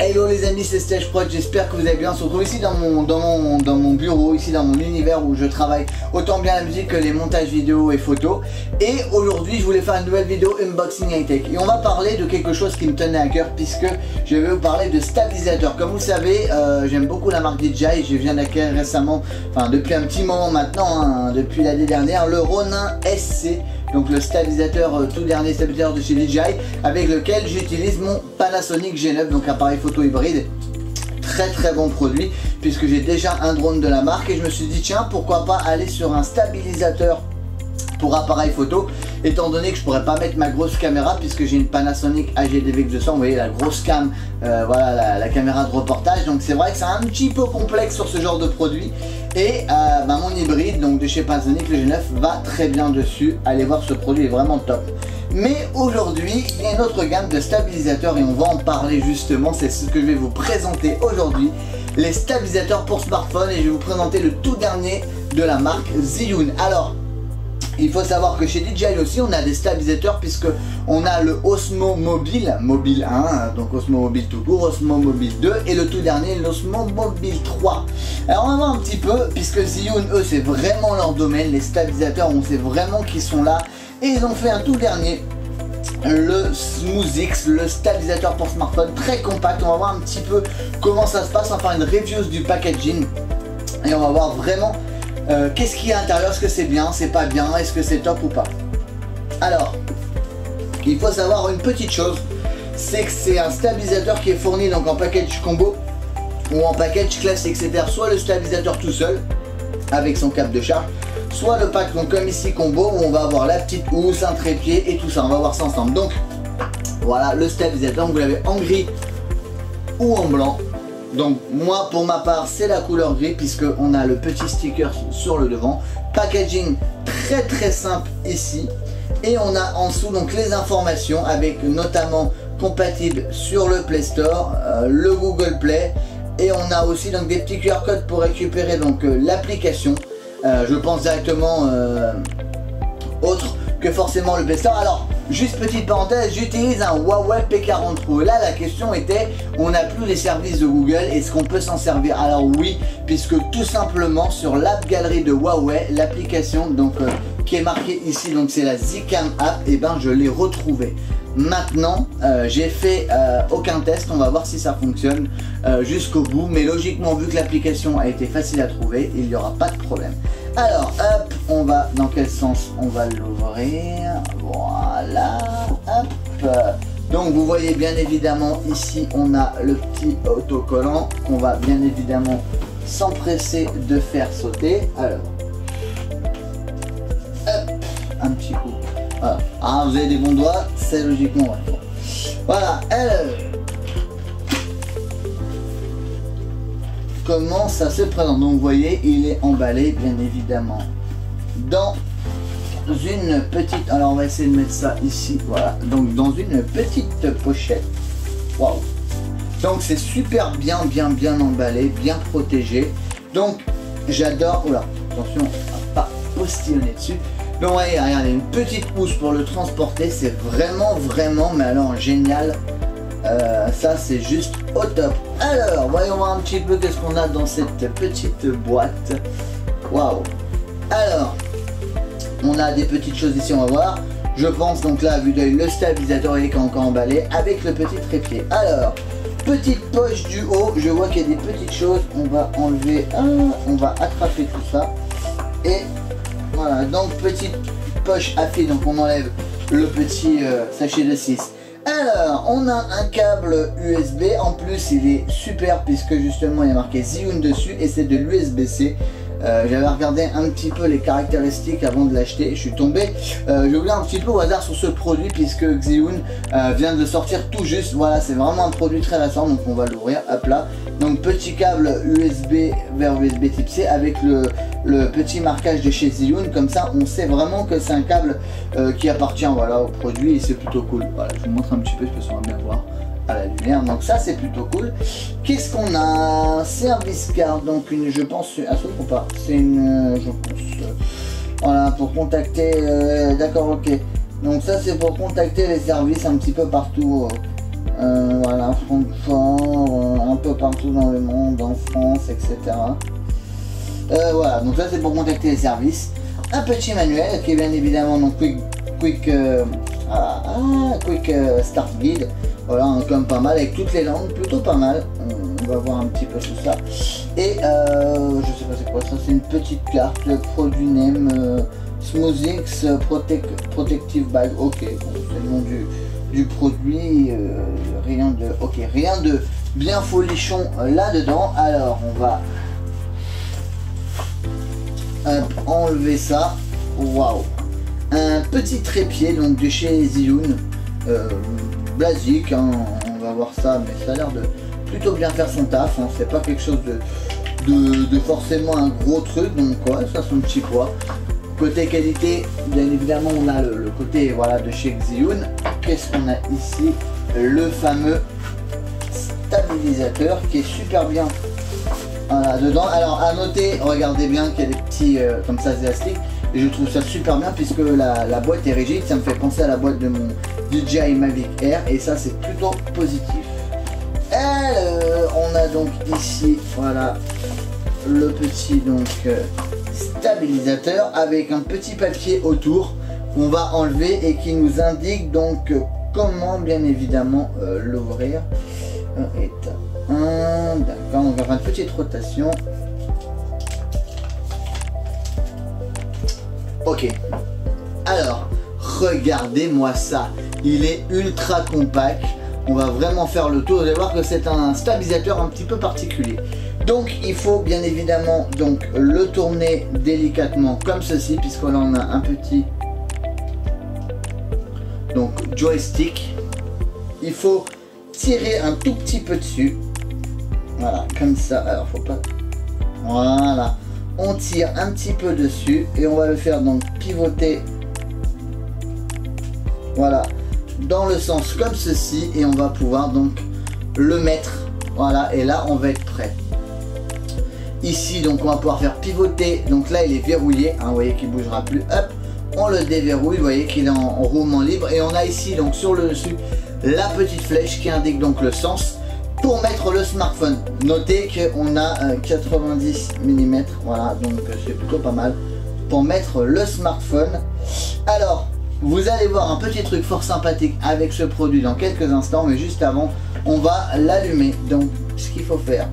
Hello les amis, c'est StageProd, j'espère que vous allez bien. On se retrouve ici dans mon bureau, ici dans mon univers où je travaille autant bien la musique que les montages vidéo et photos. Et aujourd'hui je voulais faire une nouvelle vidéo unboxing high-tech. Et on va parler de quelque chose qui me tenait à cœur puisque je vais vous parler de stabilisateurs. Comme vous le savez, j'aime beaucoup la marque DJI. Je viens d'acquérir récemment, enfin depuis un petit moment maintenant, hein, depuis l'année dernière, le Ronin SC. Donc le stabilisateur, tout dernier stabilisateur de chez DJI, avec lequel j'utilise mon Panasonic G9, donc appareil photo hybride. Très bon produit, puisque j'ai déjà un drone de la marque et je me suis dit tiens, pourquoi pas aller sur un stabilisateur pour appareil photo, étant donné que je pourrais pas mettre ma grosse caméra puisque j'ai une Panasonic AGDVX200, vous voyez la grosse cam, voilà la caméra de reportage. Donc c'est vrai que c'est un petit peu complexe sur ce genre de produit. Et mon hybride donc de chez Panasonic, le G9, va très bien dessus. Allez voir, ce produit est vraiment top. Mais aujourd'hui, il y a une autre gamme de stabilisateurs et on va en parler justement. C'est ce que je vais vous présenter aujourd'hui, les stabilisateurs pour smartphone, et je vais vous présenter le tout dernier de la marque Zhiyun. Alors, il faut savoir que chez DJI aussi on a des stabilisateurs, puisque on a le Osmo Mobile 1, donc Osmo Mobile tout court, Osmo Mobile 2 et le tout dernier l'Osmo Mobile 3. Alors on va voir un petit peu, puisque Zhiyun, eux, c'est vraiment leur domaine, les stabilisateurs, on sait vraiment qu'ils sont là, et ils ont fait un tout dernier, le SmoothX, le stabilisateur pour smartphone, très compact. On va voir un petit peu comment ça se passe, on va faire une review du packaging et on va voir vraiment qu'est-ce qu'il y a à l'intérieur, est-ce que c'est bien, c'est pas bien, est-ce que c'est top ou pas. Alors, il faut savoir une petite chose, c'est que c'est un stabilisateur qui est fourni donc en package combo ou en package classique, c'est-à-dire soit le stabilisateur tout seul avec son câble de charge, soit le pack donc comme ici combo où on va avoir la petite housse, un trépied et tout ça. On va voir ça ensemble. Donc voilà le stabilisateur, vous l'avez en gris ou en blanc. Donc moi pour ma part c'est la couleur gris, puisque on a le petit sticker sur le devant. Packaging très simple ici, et on a en dessous donc les informations avec notamment compatible sur le Play Store, le Google Play, et on a aussi donc des petits QR codes pour récupérer donc l'application. Je pense directement autre que forcément le Play Store. Alors juste petite parenthèse, j'utilise un Huawei P40 Pro. Et là la question était, on n'a plus les services de Google, est-ce qu'on peut s'en servir? Alors oui, puisque tout simplement sur l'app galerie de Huawei, l'application donc qui est marquée ici, donc c'est la Zcam app, et ben je l'ai retrouvée. Maintenant j'ai fait aucun test, on va voir si ça fonctionne jusqu'au bout, mais logiquement vu que l'application a été facile à trouver, il n'y aura pas de problème. Alors hop, on va dans quel sens on va l'ouvrir, voilà, hop. Donc vous voyez bien évidemment ici on a le petit autocollant qu'on va bien évidemment s'empresser de faire sauter. Alors hop, un petit coup. Voilà. Ah, vous avez des bons doigts, c'est logiquement vrai. Voilà, alors comment ça se présente? Donc vous voyez, il est emballé bien évidemment dans une petite, alors on va essayer de mettre ça ici, voilà, donc dans une petite pochette. Waouh, donc c'est super bien emballé, bien protégé. Donc j'adore, oula, attention à pas postillonner dessus. Donc voyez, regardez, une petite housse pour le transporter, c'est vraiment, mais alors génial. Ça c'est juste au top. Alors voyons voir un petit peu qu'est-ce qu'on a dans cette petite boîte. Waouh. Alors on a des petites choses ici, on va voir. Je pense donc là, à vue d'œil, le stabilisateur il est encore emballé avec le petit trépied. Alors petite poche du haut, je vois qu'il y a des petites choses. On va enlever, on va attraper tout ça, et voilà, donc petite poche à fil, donc on enlève le petit sachet de 6. Alors on a un câble USB, en plus il est super puisque justement il y a marqué Zhiyun dessus et c'est de l'USB-C. J'avais regardé un petit peu les caractéristiques avant de l'acheter, je suis tombé, je voulais un petit peu au hasard sur ce produit puisque Zhiyun vient de le sortir tout juste. Voilà, c'est vraiment un produit très récent, donc on va l'ouvrir, hop là. Donc petit câble USB vers USB type C avec le petit marquage de chez Zhiyun, comme ça on sait vraiment que c'est un câble qui appartient, voilà, au produit, et c'est plutôt cool. Voilà, je vous montre un petit peu, je peux sûrement bien voir à la lumière, donc ça c'est plutôt cool. Qu'est-ce qu'on a? Service card, donc une, je pense, à ce ou pas, c'est une, je pense, voilà, pour contacter, d'accord, ok, donc ça c'est pour contacter les services un petit peu partout Voilà, Francfort, un peu partout dans le monde, en France, etc. Voilà, donc ça c'est pour contacter les services. Un petit manuel qui est bien évidemment donc quick start guide. Voilà, comme pas mal avec toutes les langues, plutôt pas mal. On va voir un petit peu tout ça. Et je sais pas c'est quoi ça, c'est une petite carte, produit name, Smoothix Protective Bag. Ok, bon, c'est le nom du produit, rien de bien folichon là-dedans. Alors on va enlever ça. Waouh, un petit trépied donc de chez Zhiyun, basique, hein, on va voir ça, mais ça a l'air de plutôt bien faire son taf, hein. C'est pas quelque chose de forcément un gros truc, donc ouais, ça son petit poids. Côté qualité, bien évidemment on a le côté voilà de chez Zhiyun. Qu'est-ce qu'on a ici? Le fameux stabilisateur qui est super bien. Voilà, dedans. Alors à noter, regardez bien qu'il y a des petits comme ça élastiques. Et je trouve ça super bien puisque la boîte est rigide. Ça me fait penser à la boîte de mon DJI Mavic Air et ça c'est plutôt positif. On a donc ici voilà le petit donc stabilisateur avec un petit papier autour qu'on va enlever et qui nous indique donc comment bien évidemment l'ouvrir. D'accord, on va faire une petite rotation. Ok, alors regardez-moi ça, il est ultra compact. On va vraiment faire le tour, vous allez voir que c'est un stabilisateur un petit peu particulier. Donc il faut bien évidemment donc le tourner délicatement comme ceci, puisque là on a un petit donc joystick. Il faut tirer un tout petit peu dessus. Voilà, comme ça. Alors faut pas. Voilà. On tire un petit peu dessus et on va le faire donc pivoter. Voilà. Dans le sens comme ceci et on va pouvoir donc le mettre. Voilà, et là on va être prêt. Ici donc on va pouvoir faire pivoter. Donc là il est verrouillé, hein, vous voyez qu'il ne bougera plus. Hop, on le déverrouille, vous voyez qu'il est en roulement libre. Et on a ici donc sur le dessus la petite flèche qui indique donc le sens pour mettre le smartphone. Notez qu'on a 90 mm, voilà, donc c'est plutôt pas mal pour mettre le smartphone. Alors vous allez voir un petit truc fort sympathique avec ce produit dans quelques instants, mais juste avant on va l'allumer. Donc ce qu'il faut faire,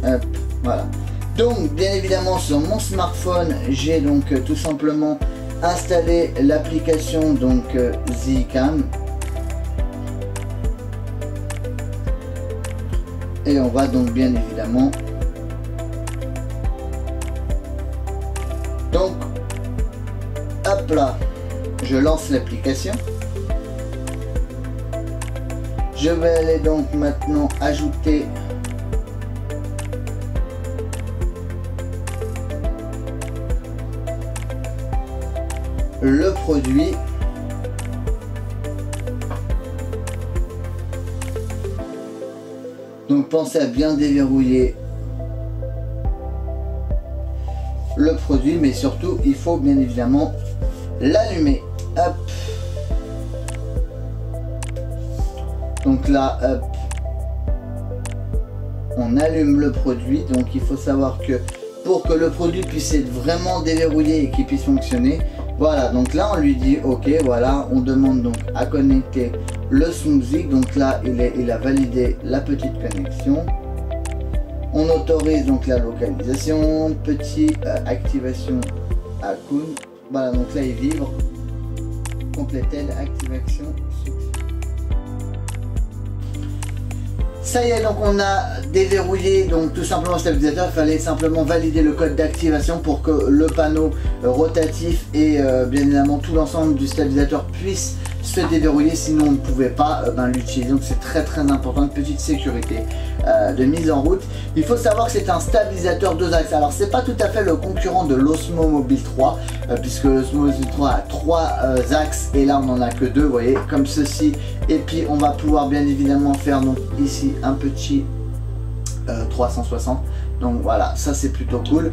hop, voilà. Donc bien évidemment sur mon smartphone j'ai donc tout simplement installé l'application donc Zcam et on va donc bien évidemment donc hop là, je lance l'application. Je vais aller donc maintenant ajouter le produit. Donc pensez à bien déverrouiller le produit, mais surtout il faut bien évidemment l'allumer. Hop. Donc là, hop, on allume le produit. Donc il faut savoir que pour que le produit puisse être vraiment déverrouillé et qu'il puisse fonctionner, voilà, donc là on lui dit ok, voilà, on demande donc à connecter le Smoothix. Donc là il a validé la petite connexion. On autorise donc la localisation, petit activation à Kun. Voilà, donc là il vibre. Compléter l'activation. Ça y est, donc on a déverrouillé donc tout simplement le stabilisateur. Il fallait simplement valider le code d'activation pour que le panneau rotatif et bien évidemment tout l'ensemble du stabilisateur puisse se déverrouiller, sinon on ne pouvait pas l'utiliser. Donc c'est très important, une petite sécurité de mise en route. Il faut savoir que c'est un stabilisateur 2 axes. Alors c'est pas tout à fait le concurrent de l'Osmo Mobile 3 puisque l'Osmo Mobile 3 a 3 axes et là on n'en a que 2, vous voyez, comme ceci. Et puis on va pouvoir bien évidemment faire donc ici un petit 360. Donc voilà, ça c'est plutôt cool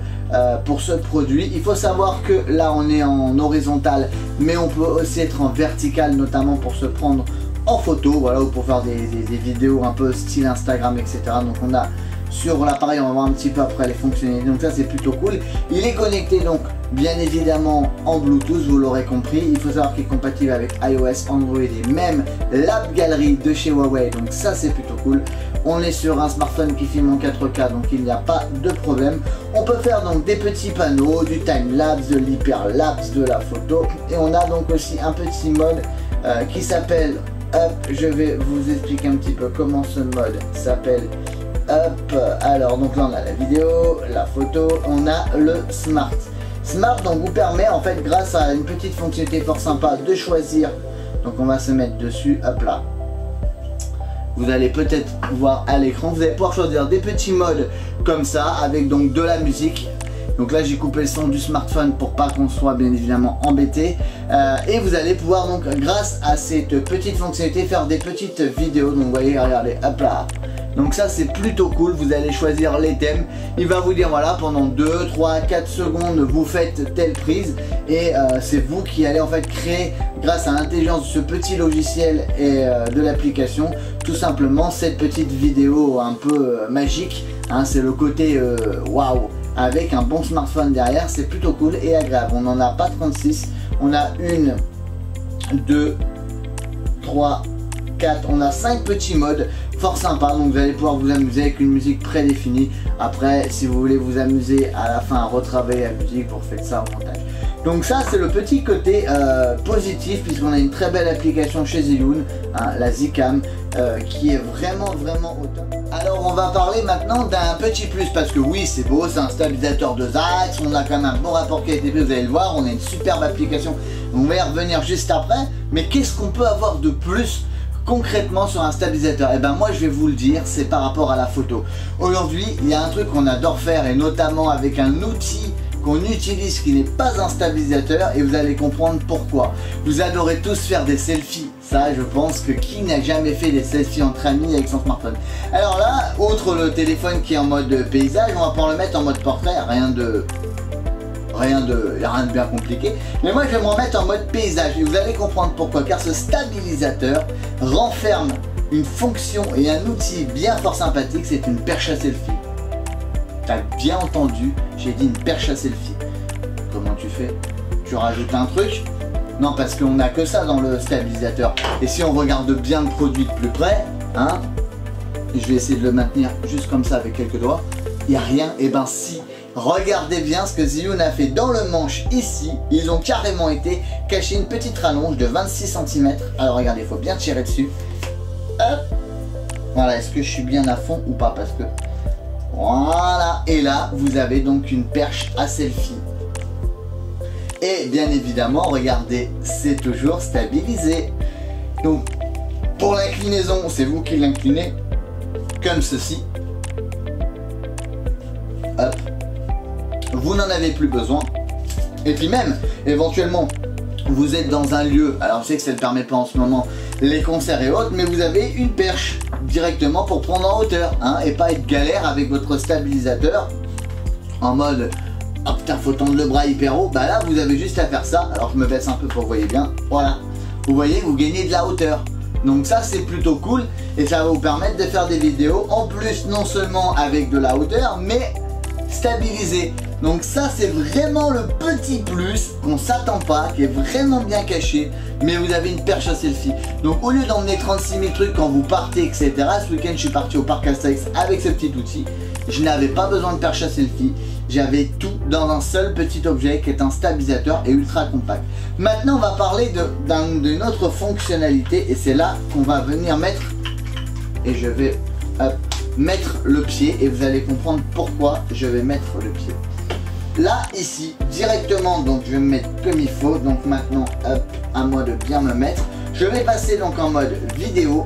pour ce produit. Il faut savoir que là on est en horizontal, mais on peut aussi être en vertical, notamment pour se prendre en photo, voilà, ou pour faire des vidéos un peu style Instagram, etc. Donc on a sur l'appareil, on va voir un petit peu après les fonctionnalités, donc ça c'est plutôt cool. Il est connecté donc bien évidemment en Bluetooth, vous l'aurez compris. Il faut savoir qu'il est compatible avec iOS, Android et même l'app galerie de chez Huawei, donc ça c'est plutôt cool. On est sur un smartphone qui filme en 4K, donc il n'y a pas de problème. On peut faire donc des petits panneaux, du time-lapse, de l'hyperlapse, de la photo. Et on a donc aussi un petit mode qui s'appelle Up. Je vais vous expliquer un petit peu comment ce mode s'appelle. Up. Alors donc là on a la vidéo, la photo, on a le Smart. Smart donc vous permet en fait grâce à une petite fonctionnalité fort sympa de choisir. Donc on va se mettre dessus, hop là. Vous allez peut-être voir à l'écran, vous allez pouvoir choisir des petits modes comme ça avec donc de la musique. Donc là j'ai coupé le son du smartphone pour pas qu'on soit bien évidemment embêté. Et vous allez pouvoir donc grâce à cette petite fonctionnalité faire des petites vidéos. Donc vous voyez, regardez, hop là. Donc ça c'est plutôt cool, vous allez choisir les thèmes. Il va vous dire voilà, pendant 2, 3, 4 secondes vous faites telle prise. Et c'est vous qui allez en fait créer grâce à l'intelligence de ce petit logiciel et de l'application tout simplement cette petite vidéo un peu magique, hein. C'est le côté waouh, avec un bon smartphone derrière, c'est plutôt cool et agréable. On n'en a pas 36, on a 1, 2, 3, 4, on a 5 petits modes fort sympa, donc vous allez pouvoir vous amuser avec une musique prédéfinie. Après si vous voulez vous amuser à la fin à retravailler la musique, vous refaites ça au montage. Donc ça c'est le petit côté positif, puisqu'on a une très belle application chez Zhiyun, hein, la Zcam, qui est vraiment au top. Alors on va parler maintenant d'un petit plus, parce que oui c'est beau, c'est un stabilisateur 2 axes, on a quand même un bon rapport qualité-prix, vous allez le voir, on a une superbe application, on va y revenir juste après. Mais qu'est-ce qu'on peut avoir de plus concrètement sur un stabilisateur? Et ben moi je vais vous le dire, c'est par rapport à la photo. Aujourd'hui il y a un truc qu'on adore faire, et notamment avec un outil qu'on utilise qui n'est pas un stabilisateur, et vous allez comprendre pourquoi. Vous adorez tous faire des selfies, ça je pense que qui n'a jamais fait des selfies entre amis avec son smartphone. Alors là, outre le téléphone qui est en mode paysage, on va pouvoir le mettre en mode portrait, rien de bien compliqué, mais moi je vais me remettre en mode paysage et vous allez comprendre pourquoi, car ce stabilisateur renferme une fonction et un outil bien fort sympathique, c'est une perche à selfie. T'as bien entendu, j'ai dit une perche à selfie. Comment tu fais? Tu rajoutes un truc? Non, parce qu'on n'a que ça dans le stabilisateur. Et si on regarde bien le produit de plus près, hein, je vais essayer de le maintenir juste comme ça avec quelques doigts, il n'y a rien. Et ben si, regardez bien ce que Zhiyun a fait dans le manche ici. Ils ont carrément été cacher une petite rallonge de 26 cm. Alors regardez, il faut bien tirer dessus. Hop. Voilà, est-ce que je suis bien à fond ou pas? Parce que voilà, et là vous avez donc une perche à selfie. Et bien évidemment, regardez, c'est toujours stabilisé. Donc pour l'inclinaison, c'est vous qui l'inclinez comme ceci. Hop. Vous n'en avez plus besoin. Et puis même, éventuellement, vous êtes dans un lieu, alors je sais que ça ne le permet pas en ce moment, les concerts et autres, mais vous avez une perche directement pour prendre en hauteur, hein, et pas être galère avec votre stabilisateur en mode ah putain faut tendre le bras hyper haut. Bah là vous avez juste à faire ça. Alors je me baisse un peu pour que vous voyez bien. Voilà, vous voyez, vous gagnez de la hauteur. Donc ça c'est plutôt cool et ça va vous permettre de faire des vidéos en plus, non seulement avec de la hauteur mais stabilisé. Donc ça c'est vraiment le petit plus qu'on s'attend pas, qui est vraiment bien caché, mais vous avez une perche à selfie. Donc au lieu d'emmener 36 000 trucs quand vous partez etc, ce week-end je suis parti au parc Astérix avec ce petit outil. Je n'avais pas besoin de perche à selfie, j'avais tout dans un seul petit objet qui est un stabilisateur et ultra compact. Maintenant on va parler d'une autre fonctionnalité et c'est là qu'on va venir mettre, et je vais mettre le pied et vous allez comprendre pourquoi je vais mettre le pied. Là ici directement, donc je vais me mettre comme il faut. Donc maintenant hop, à moi de bien me mettre. Je vais passer donc en mode vidéo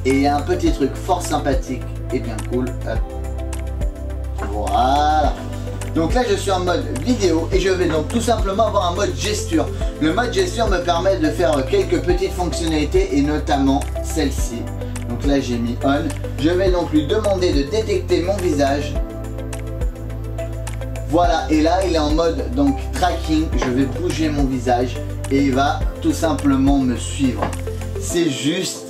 et il y a un petit truc fort sympathique et bien cool. Hop. Voilà. Donc là je suis en mode vidéo et je vais donc tout simplement avoir un mode gesture. Le mode gesture me permet de faire quelques petites fonctionnalités et notamment celle-ci. Donc là j'ai mis on. Je vais donc lui demander de détecter mon visage. Voilà, et là il est en mode donc tracking. Je vais bouger mon visage et il va tout simplement me suivre. c'est juste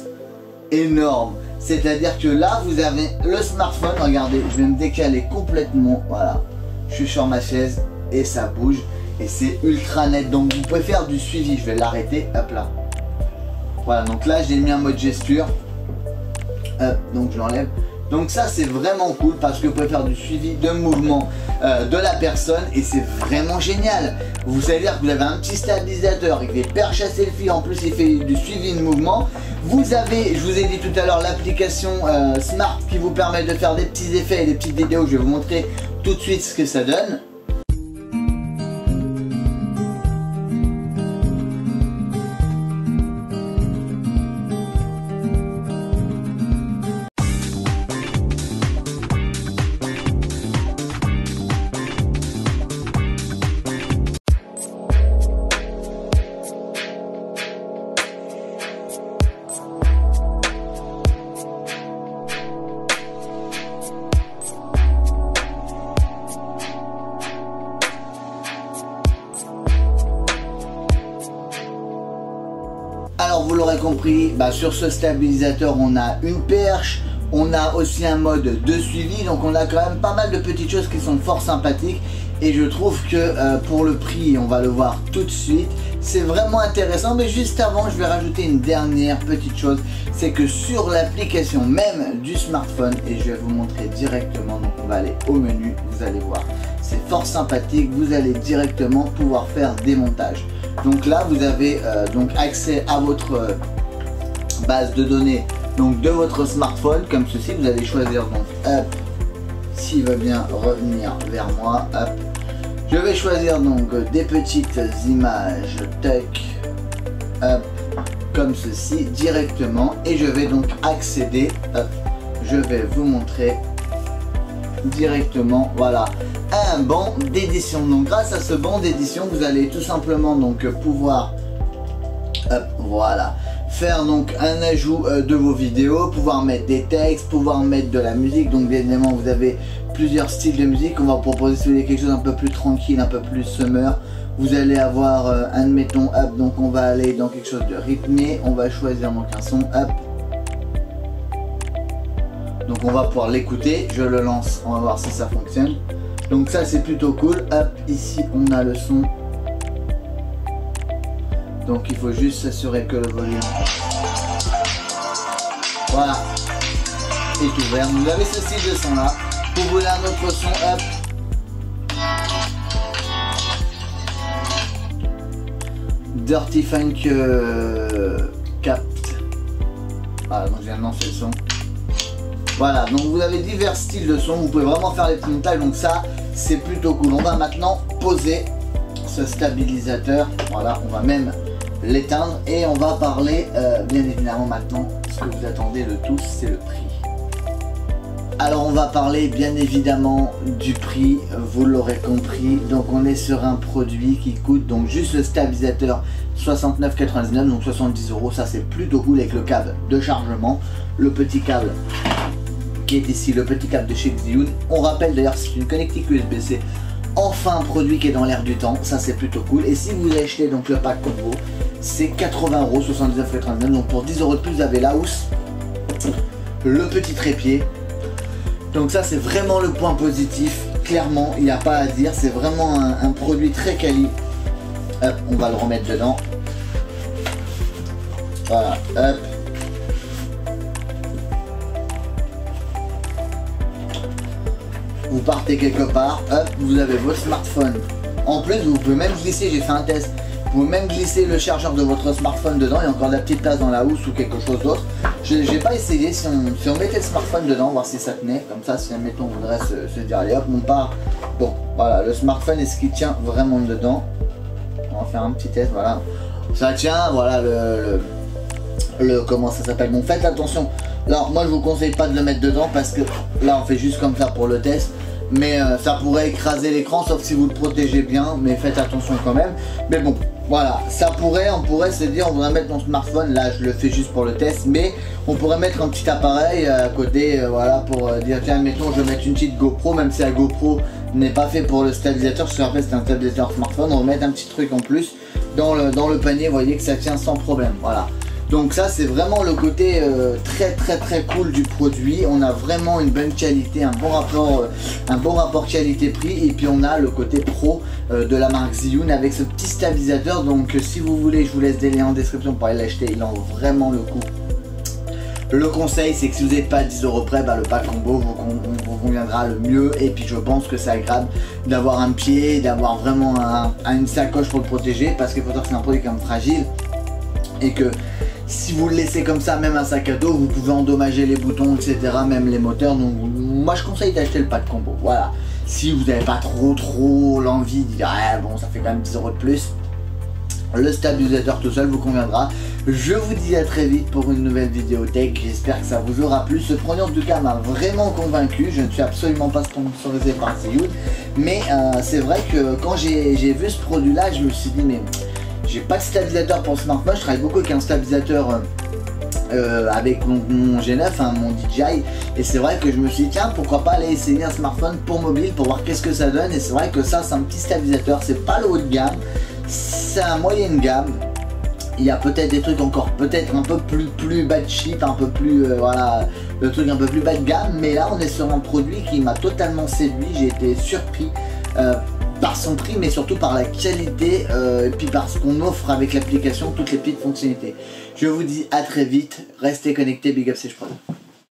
énorme. C'est-à-dire que là, vous avez le smartphone, regardez, je vais me décaler complètement, voilà. Je suis sur ma chaise et ça bouge et c'est ultra net. Donc vous pouvez faire du suivi, je vais l'arrêter, hop là. Voilà, donc là j'ai mis un mode gesture. Hop, donc je l'enlève. Donc ça c'est vraiment cool parce que vous pouvez faire du suivi de mouvement de la personne et c'est vraiment génial. Vous savez dire que vous avez un petit stabilisateur, il fait perche à selfie, en plus il fait du suivi de mouvement. Vous avez, je vous ai dit tout à l'heure, l'application Smart qui vous permet de faire des petits effets et des petites vidéos. Je vais vous montrer tout de suite ce que ça donne. Alors vous l'aurez compris, sur ce stabilisateur on a une perche, on a aussi un mode de suivi, donc on a quand même pas mal de petites choses qui sont fort sympathiques et je trouve que pour le prix, on va le voir tout de suite, c'est vraiment intéressant. Mais juste avant, je vais rajouter une dernière petite chose, c'est que sur l'application même du smartphone, et je vais vous montrer directement, donc on va aller au menu, vous allez voir, c'est fort sympathique, vous allez directement pouvoir faire des montages. Donc là vous avez donc accès à votre base de données donc de votre smartphone comme ceci. Vous allez choisir donc hop, s'il veut bien revenir vers moi, hop. Je vais choisir donc des petites images tac, hop, comme ceci directement et je vais donc accéder, hop, je vais vous montrer directement, voilà, un banc d'édition. Donc grâce à ce banc d'édition vous allez tout simplement donc pouvoir hop, voilà, faire donc un ajout de vos vidéos, pouvoir mettre des textes, pouvoir mettre de la musique. Donc bien évidemment vous avez plusieurs styles de musique. On va proposer si vous voulez quelque chose un peu plus tranquille, un peu plus summer. Vous allez avoir admettons hop, donc on va aller dans quelque chose de rythmé, on va choisir donc un son hop. Donc on va pouvoir l'écouter, je le lance, on va voir si ça fonctionne. Donc ça c'est plutôt cool, hop, ici on a le son. Donc il faut juste s'assurer que le volume, voilà, est ouvert. Vous avez ce style de son là, vous voulez un autre son, hop. Dirty Funk Capt. Voilà, donc je viens de lancer le son. Voilà, donc vous avez divers styles de son, vous pouvez vraiment faire les petits montages, donc ça c'est plutôt cool. On va maintenant poser ce stabilisateur, voilà, on va même l'éteindre et on va parler bien évidemment maintenant, ce que vous attendez de tous, c'est le prix. Alors on va parler bien évidemment du prix, vous l'aurez compris, donc on est sur un produit qui coûte donc juste le stabilisateur 69,99, donc 70 €, ça c'est plutôt cool avec le câble de chargement, le petit câble qui est ici, le petit câble de chez Zhiyun. On rappelle d'ailleurs c'est une connectique USB-C, enfin un produit qui est dans l'air du temps, ça c'est plutôt cool. Et si vous achetez donc le pack combo, c'est 80 €, 79,99, donc pour 10 € de plus vous avez la housse, le petit trépied. Donc ça c'est vraiment le point positif, clairement il n'y a pas à dire, c'est vraiment un produit très quali. Hop, on va le remettre dedans, voilà, hop. Vous partez quelque part, hop, vous avez votre smartphone. En plus, vous pouvez même glisser, j'ai fait un test, vous pouvez même glisser le chargeur de votre smartphone dedans, il y a encore de la petite place dans la housse ou quelque chose d'autre. J'ai pas essayé, si on mettait le smartphone dedans, voir si ça tenait, comme ça, si admettons on voudrait se dire, allez hop, on part. Bon, voilà, le smartphone, est-ce qu'il tient vraiment dedans? On va faire un petit test, voilà. Ça tient, voilà, comment ça s'appelle? Bon, faites attention. Alors moi je vous conseille pas de le mettre dedans parce que là on fait juste comme ça pour le test, mais ça pourrait écraser l'écran sauf si vous le protégez bien, mais faites attention quand même. Mais bon voilà, ça pourrait, on pourrait se dire on va mettre mon smartphone, là je le fais juste pour le test, mais on pourrait mettre un petit appareil à côté, voilà, pour dire tiens mettons je vais mettre une petite GoPro, même si la GoPro n'est pas fait pour le stabilisateur, parce qu'en fait c'est un stabilisateur smartphone, on va mettre un petit truc en plus dans le panier, vous voyez que ça tient sans problème, voilà. Donc ça c'est vraiment le côté très cool du produit. On a vraiment une bonne qualité, un bon rapport qualité-prix, et puis on a le côté pro de la marque Zhiyun avec ce petit stabilisateur. Donc si vous voulez, je vous laisse des liens en description pour aller l'acheter, il en vaut vraiment le coup. Le conseil, c'est que si vous n'êtes pas à 10 € près, le pack combo vous conviendra le mieux. Et puis je pense que c'est agréable d'avoir un pied, d'avoir vraiment une sacoche pour le protéger, parce qu'il faut savoir que c'est un produit quand même fragile et que si vous le laissez comme ça, même un sac à dos, vous pouvez endommager les boutons, etc., même les moteurs. Donc moi je conseille d'acheter le pack combo. Voilà, si vous n'avez pas trop l'envie de dire ah, bon, ça fait quand même 10 € de plus, le stabilisateur tout seul vous conviendra. Je vous dis à très vite pour une nouvelle vidéo tech, j'espère que ça vous aura plu. Ce produit en tout cas m'a vraiment convaincu. Je ne suis absolument pas sponsorisé par Zhiyun, mais c'est vrai que quand j'ai vu ce produit là, je me suis dit mais j'ai pas de stabilisateur pour le smartphone. Je travaille beaucoup avec un stabilisateur avec mon G9, mon DJI, et c'est vrai que je me suis dit tiens, pourquoi pas aller essayer un smartphone pour mobile pour voir qu'est-ce que ça donne. Et c'est vrai que ça c'est un petit stabilisateur, c'est pas le haut de gamme, c'est un moyen de gamme. Il y a peut-être des trucs encore peut-être un peu plus bas de cheap, un peu plus voilà, le truc un peu plus bas de gamme, mais là on est sur un produit qui m'a totalement séduit. J'ai été surpris par son prix, mais surtout par la qualité et puis par ce qu'on offre avec l'application, toutes les petites fonctionnalités. Je vous dis à très vite, restez connectés, big up, c'est je prends.